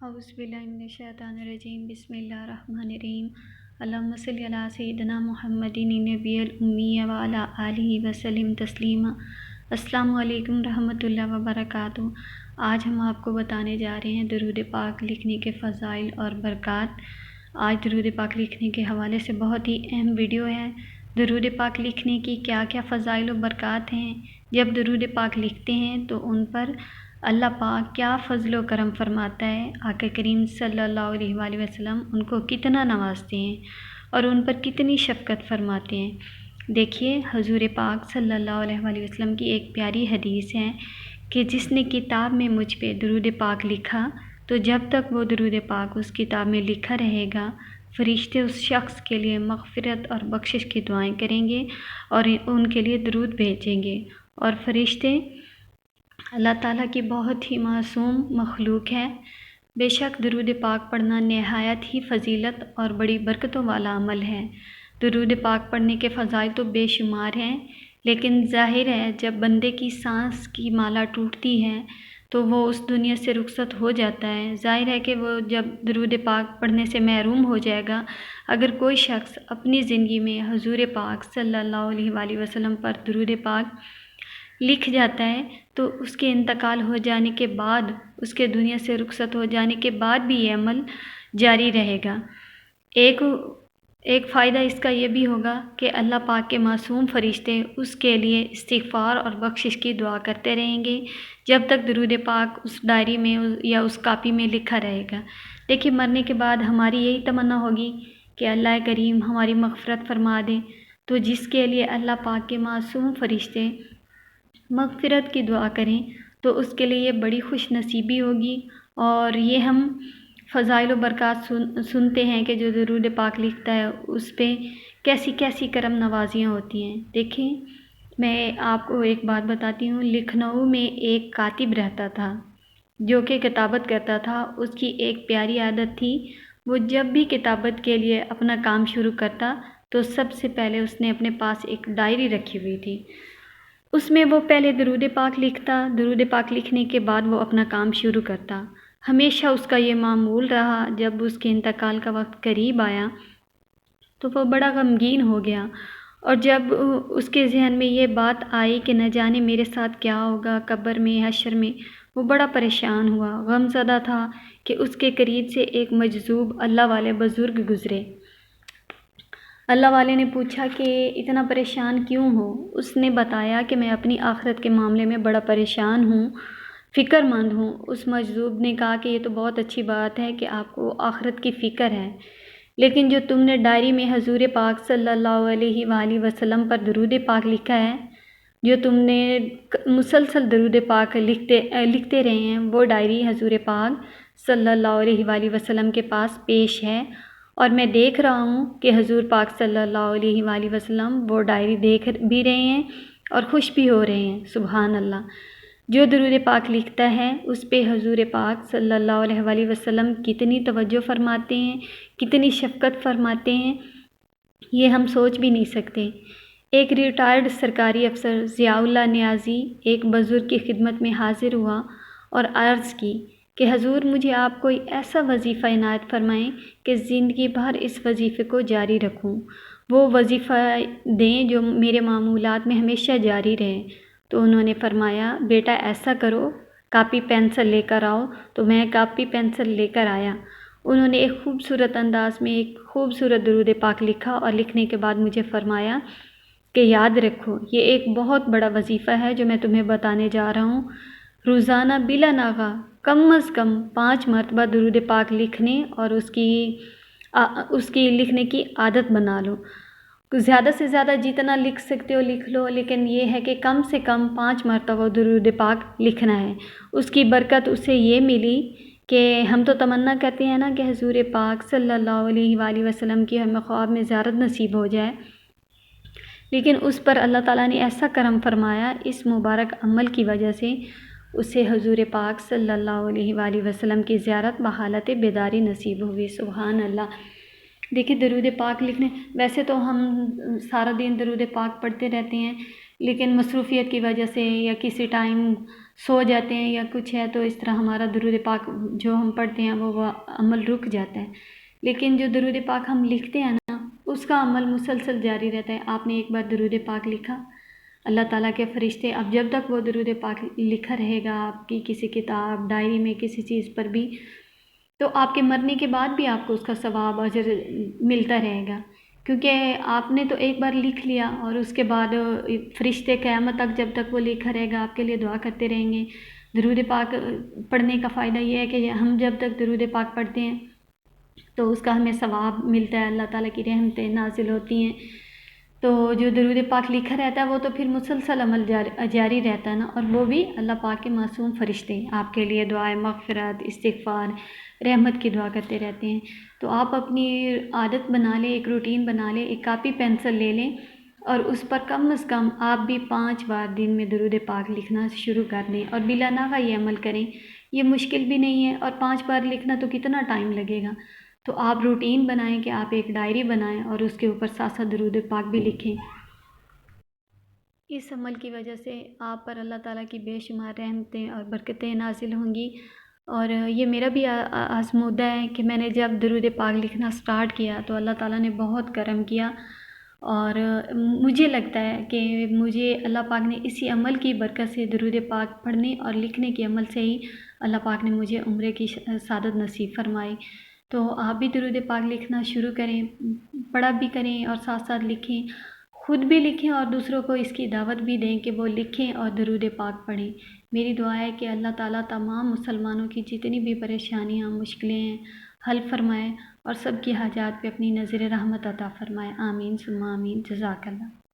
اعوذ باللہ من الشیطان الرجیم بسم اللہ الرحمن الرحیم اللہم صلی علی سیدنا محمد النبی الامی وعلی آلہ وسلم تسلیما۔ السلام علیکم رحمۃ اللہ وبرکاتہ۔ آج ہم آپ کو بتانے جا رہے ہیں درود پاک لکھنے کے فضائل اور برکات۔ آج درود پاک لکھنے کے حوالے سے بہت ہی اہم ویڈیو ہے۔ درود پاک لکھنے کی کیا کیا فضائل و برکات ہیں، جب درود پاک لکھتے ہیں تو ان پر اللہ پاک کیا فضل و کرم فرماتا ہے، آقا کریم صلی اللہ علیہ وآلہ وسلم ان کو کتنا نوازتے ہیں اور ان پر کتنی شفقت فرماتے ہیں۔ دیکھیے حضور پاک صلی اللہ علیہ وآلہ وسلم کی ایک پیاری حدیث ہے کہ جس نے کتاب میں مجھ پہ درود پاک لکھا تو جب تک وہ درود پاک اس کتاب میں لکھا رہے گا، فرشتے اس شخص کے لیے مغفرت اور بخشش کی دعائیں کریں گے اور ان کے لیے درود بھیجیں گے۔ اور فرشتے اللہ تعالیٰ کی بہت ہی معصوم مخلوق ہے۔ بے شک درود پاک پڑھنا نہایت ہی فضیلت اور بڑی برکتوں والا عمل ہے۔ درود پاک پڑھنے کے فضائل تو بے شمار ہیں، لیکن ظاہر ہے جب بندے کی سانس کی مالا ٹوٹتی ہے تو وہ اس دنیا سے رخصت ہو جاتا ہے۔ ظاہر ہے کہ وہ جب درود پاک پڑھنے سے محروم ہو جائے گا۔ اگر کوئی شخص اپنی زندگی میں حضور پاک صلی اللہ علیہ وآلہ وسلم پر درود پاک لکھ جاتا ہے تو اس کے انتقال ہو جانے کے بعد، اس کے دنیا سے رخصت ہو جانے کے بعد بھی یہ عمل جاری رہے گا۔ ایک فائدہ اس کا یہ بھی ہوگا کہ اللہ پاک کے معصوم فرشتے اس کے لیے استغفار اور بخشش کی دعا کرتے رہیں گے جب تک درود پاک اس ڈائری میں یا اس کاپی میں لکھا رہے گا۔ دیکھیے مرنے کے بعد ہماری یہی تمنا ہوگی کہ اللہ کریم ہماری مغفرت فرما دے، تو جس کے لیے اللہ پاک کے معصوم فرشتے مغفرت کی دعا کریں تو اس کے لیے یہ بڑی خوش نصیبی ہوگی۔ اور یہ ہم فضائل و برکات سنتے ہیں کہ جو درود پاک لکھتا ہے اس پہ کیسی کیسی کرم نوازیاں ہوتی ہیں۔ دیکھیں میں آپ کو ایک بات بتاتی ہوں، لکھنؤ میں ایک کاتب رہتا تھا جو کہ کتابت کرتا تھا۔ اس کی ایک پیاری عادت تھی، وہ جب بھی کتابت کے لیے اپنا کام شروع کرتا تو سب سے پہلے اس نے اپنے پاس ایک ڈائری رکھی ہوئی تھی، اس میں وہ پہلے درود پاک لکھتا، درود پاک لکھنے کے بعد وہ اپنا کام شروع کرتا۔ ہمیشہ اس کا یہ معمول رہا۔ جب اس کے انتقال کا وقت قریب آیا تو وہ بڑا غمگین ہو گیا، اور جب اس کے ذہن میں یہ بات آئی کہ نہ جانے میرے ساتھ کیا ہوگا قبر میں حشر میں، وہ بڑا پریشان ہوا، غم زدہ تھا کہ اس کے قریب سے ایک مجذوب اللہ والے بزرگ گزرے۔ اللہ والے نے پوچھا کہ اتنا پریشان کیوں ہو؟ اس نے بتایا کہ میں اپنی آخرت کے معاملے میں بڑا پریشان ہوں، فکر مند ہوں۔ اس مجذوب نے کہا کہ یہ تو بہت اچھی بات ہے کہ آپ کو آخرت کی فکر ہے، لیکن جو تم نے ڈائری میں حضور پاک صلی اللہ علیہ وآلہ وسلم پر درود پاک لکھا ہے، جو تم نے مسلسل درود پاک لکھتے رہے ہیں، وہ ڈائری حضور پاک صلی اللہ علیہ وآلہ وسلم کے پاس پیش ہے، اور میں دیکھ رہا ہوں کہ حضور پاک صلی اللہ علیہ وآلہ وسلم وہ ڈائری دیکھ بھی رہے ہیں اور خوش بھی ہو رہے ہیں۔ سبحان اللہ۔ جو درود پاک لکھتا ہے اس پہ حضور پاک صلی اللہ علیہ وآلہ وسلم کتنی توجہ فرماتے ہیں، کتنی شفقت فرماتے ہیں، یہ ہم سوچ بھی نہیں سکتے۔ ایک ریٹائرڈ سرکاری افسر ضیاء اللہ نیازی ایک بزرگ کی خدمت میں حاضر ہوا اور عرض کی کہ حضور مجھے آپ کوئی ایسا وظیفہ عنایت فرمائیں کہ زندگی بھر اس وظیفے کو جاری رکھوں، وہ وظیفہ دیں جو میرے معمولات میں ہمیشہ جاری رہے۔ تو انہوں نے فرمایا بیٹا ایسا کرو، کاپی پینسل لے کر آؤ۔ تو میں کاپی پینسل لے کر آیا۔ انہوں نے ایک خوبصورت انداز میں ایک خوبصورت درود پاک لکھا اور لکھنے کے بعد مجھے فرمایا کہ یاد رکھو یہ ایک بہت بڑا وظیفہ ہے جو میں تمہیں بتانے جا رہا ہوں۔ روزانہ بلا ناغہ کم از کم 5 مرتبہ درود پاک لکھنے اور اس کی لکھنے کی عادت بنا لو۔ زیادہ سے زیادہ جتنا لکھ سکتے ہو لکھ لو، لیکن یہ ہے کہ کم سے کم 5 مرتبہ درود پاک لکھنا ہے۔ اس کی برکت اسے یہ ملی کہ ہم تو تمنا کرتے ہیں نا کہ حضور پاک صلی اللہ علیہ وآلہ وسلم کی ہمیں خواب میں زیارت نصیب ہو جائے، لیکن اس پر اللہ تعالیٰ نے ایسا کرم فرمایا، اس مبارک عمل کی وجہ سے اسے حضور پاک صلی اللہ علیہ وآلہ وسلم کی زیارت بحالت بیداری نصیب ہوئی۔ سبحان اللہ۔ دیکھیں درود پاک لکھنے، ویسے تو ہم سارا دن درود پاک پڑھتے رہتے ہیں، لیکن مصروفیت کی وجہ سے یا کسی ٹائم سو جاتے ہیں یا کچھ ہے تو اس طرح ہمارا درود پاک جو ہم پڑھتے ہیں وہ عمل رک جاتا ہے، لیکن جو درود پاک ہم لکھتے ہیں نا اس کا عمل مسلسل جاری رہتا ہے۔ آپ نے ایک بار درود پاک لکھا، اللہ تعالیٰ کے فرشتے اب جب تک وہ درود پاک لکھا رہے گا آپ کی کسی کتاب ڈائری میں کسی چیز پر بھی، تو آپ کے مرنے کے بعد بھی آپ کو اس کا ثواب اجر ملتا رہے گا، کیونکہ آپ نے تو ایک بار لکھ لیا اور اس کے بعد فرشتے قیامت تک جب تک وہ لکھا رہے گا آپ کے لیے دعا کرتے رہیں گے۔ درود پاک پڑھنے کا فائدہ یہ ہے کہ ہم جب تک درود پاک پڑھتے ہیں تو اس کا ہمیں ثواب ملتا ہے، اللہ تعالیٰ کی رحمتیں نازل ہوتی ہیں۔ تو جو درود پاک لکھا رہتا ہے وہ تو پھر مسلسل عمل جاری رہتا ہے نا، اور وہ بھی اللہ پاک کے معصوم فرشتے آپ کے لیے دعائے مغفرت، استغفار، رحمت کی دعا کرتے رہتے ہیں۔ تو آپ اپنی عادت بنا لیں، ایک روٹین بنا لیں، ایک کاپی پینسل لے لیں اور اس پر کم از کم آپ بھی 5 بار دن میں درود پاک لکھنا شروع کر دیں اور بلا ناغہ یہ عمل کریں۔ یہ مشکل بھی نہیں ہے، اور 5 بار لکھنا تو کتنا ٹائم لگے گا، تو آپ روٹین بنائیں کہ آپ ایک ڈائری بنائیں اور اس کے اوپر ساتھ ساتھ درود پاک بھی لکھیں۔ اس عمل کی وجہ سے آپ پر اللہ تعالیٰ کی بے شمار رحمتیں اور برکتیں نازل ہوں گی، اور یہ میرا بھی آزمودہ ہے کہ میں نے جب درود پاک لکھنا سٹارٹ کیا تو اللہ تعالیٰ نے بہت کرم کیا، اور مجھے لگتا ہے کہ مجھے اللہ پاک نے اسی عمل کی برکت سے درود پاک پڑھنے اور لکھنے کے عمل سے ہی اللہ پاک نے مجھے عمرے کی سعادت نصیب فرمائی۔ تو آپ بھی درود پاک لکھنا شروع کریں، پڑھا بھی کریں اور ساتھ ساتھ لکھیں، خود بھی لکھیں اور دوسروں کو اس کی دعوت بھی دیں کہ وہ لکھیں اور درود پاک پڑھیں۔ میری دعا ہے کہ اللہ تعالیٰ تمام مسلمانوں کی جتنی بھی پریشانیاں مشکلیں ہیں حل فرمائے اور سب کی حاجات پہ اپنی نظر رحمت عطا فرمائے۔ آمین ثم آمین۔ جزاک اللہ۔